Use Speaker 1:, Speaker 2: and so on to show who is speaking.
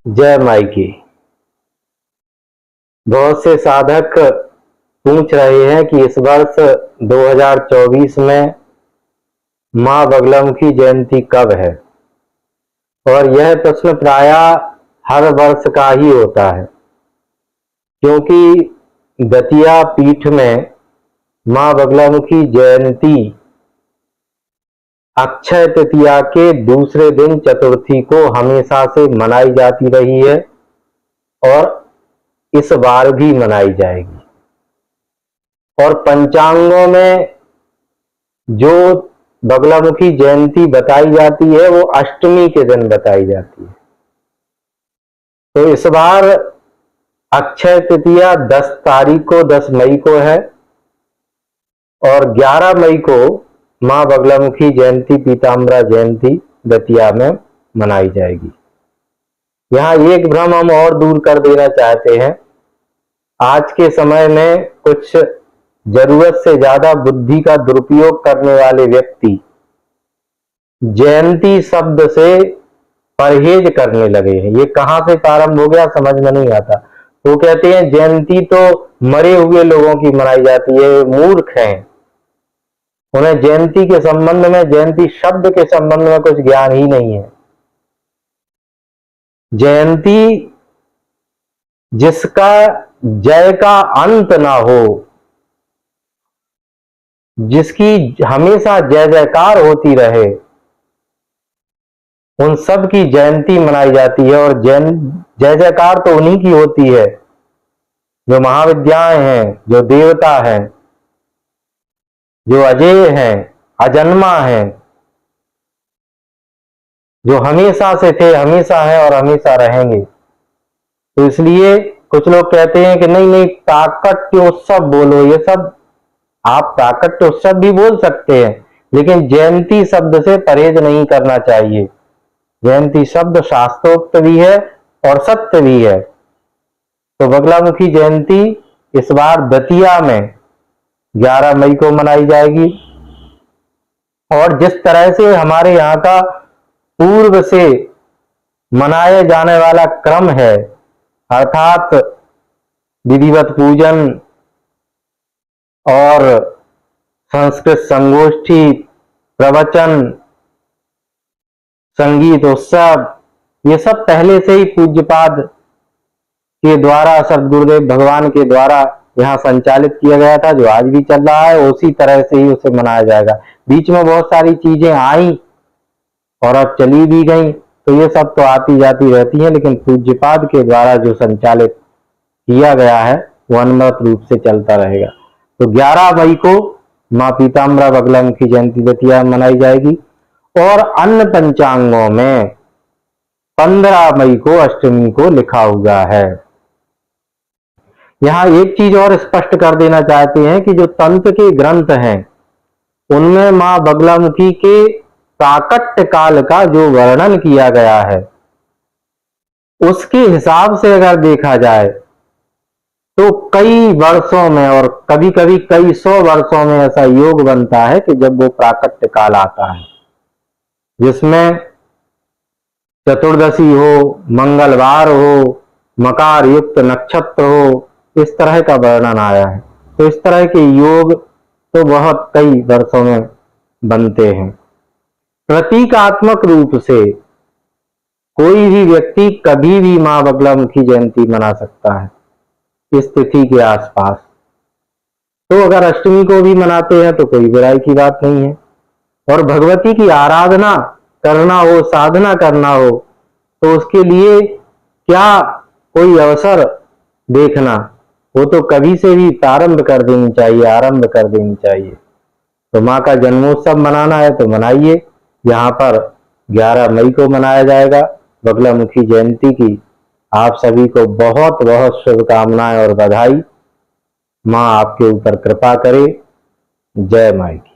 Speaker 1: जय माई की। बहुत से साधक पूछ रहे हैं कि इस वर्ष 2024 में मां बगलामुखी जयंती कब है, और यह प्रश्न प्रायः हर वर्ष का ही होता है, क्योंकि दतिया पीठ में मां बगलामुखी जयंती अक्षय तृतीया के दूसरे दिन चतुर्थी को हमेशा से मनाई जाती रही है और इस बार भी मनाई जाएगी। और पंचांगों में जो बगलामुखी जयंती बताई जाती है वो अष्टमी के दिन बताई जाती है। तो इस बार अक्षय तृतीया 10 तारीख को 10 मई को है और 11 मई को मां बगलामुखी जयंती पीताम्बरा जयंती दतिया में मनाई जाएगी। यहाँ एक भ्रम हम और दूर कर देना चाहते हैं। आज के समय में कुछ जरूरत से ज्यादा बुद्धि का दुरुपयोग करने वाले व्यक्ति जयंती शब्द से परहेज करने लगे हैं। ये कहां से प्रारंभ हो गया समझ में नहीं आता। वो कहते हैं जयंती तो मरे हुए लोगों की मनाई जाती है, मूर्ख हैं, उन्हें जयंती के संबंध में, जयंती शब्द के संबंध में कुछ ज्ञान ही नहीं है। जयंती जिसका जय का अंत ना हो, जिसकी हमेशा जय जयकार होती रहे, उन सब की जयंती मनाई जाती है। और जय जयकार तो उन्हीं की होती है जो महाविद्याएं हैं, जो देवता हैं, जो अजेय हैं, अजन्मा हैं, जो हमेशा से थे, हमेशा हैं और हमेशा रहेंगे। तो इसलिए कुछ लोग कहते हैं कि नहीं नहीं प्राकट्योत्सव बोलो। ये सब आप प्राकट्योत्सव भी बोल सकते हैं, लेकिन जयंती शब्द से परहेज नहीं करना चाहिए। जयंती शब्द शास्त्रोक्त भी है और सत्य भी है। तो बगलामुखी जयंती इस बार दतिया में 11 मई को मनाई जाएगी। और जिस तरह से हमारे यहाँ का पूर्व से मनाए जाने वाला क्रम है, अर्थात विधिवत पूजन और संस्कृत संगोष्ठी, प्रवचन, संगीत उत्सव, ये सब पहले से ही पूज्यपाद के द्वारा, सदगुरुदेव भगवान के द्वारा यहाँ संचालित किया गया था, जो आज भी चल रहा है। उसी तरह से ही उसे मनाया जाएगा। बीच में बहुत सारी चीजें आई और अब चली भी गई, तो ये सब तो आती जाती रहती हैं, लेकिन पूज्यपाद के द्वारा जो संचालित किया गया है वो अनवरत रूप से चलता रहेगा। तो 11 मई को मां पीताम्बरा बगलामुखी जयंती दतिया मनाई जाएगी। और अन्य पंचांगों में 15 मई को अष्टमी को लिखा हुआ है। यहां एक चीज और स्पष्ट कर देना चाहते हैं कि जो तंत्र के ग्रंथ हैं उनमें मां बगलामुखी के प्राकट्य काल का जो वर्णन किया गया है, उसके हिसाब से अगर देखा जाए तो कई वर्षों में और कभी कभी कई 100 वर्षों में ऐसा योग बनता है कि जब वो प्राकट्य काल आता है, जिसमें चतुर्दशी हो, मंगलवार हो, मकार युक्त नक्षत्र हो, इस तरह का वर्णन आया है। तो इस तरह के योग तो बहुत कई वर्षों में बनते हैं। प्रतीकात्मक रूप से कोई भी व्यक्ति कभी भी मां बगलामुखी जयंती मना सकता है इस तिथि के आसपास। तो अगर अष्टमी को भी मनाते हैं तो कोई बुराई की बात नहीं है। और भगवती की आराधना करना हो, साधना करना हो, तो उसके लिए क्या कोई अवसर देखना, वो तो कभी से भी प्रारंभ कर देनी चाहिए, आरंभ कर देनी चाहिए। तो माँ का जन्मोत्सव मनाना है तो मनाइए। यहाँ पर 11 मई को मनाया जाएगा बगलामुखी जयंती की। आप सभी को बहुत बहुत शुभकामनाएं और बधाई। माँ आपके ऊपर कृपा करे। जय माई की।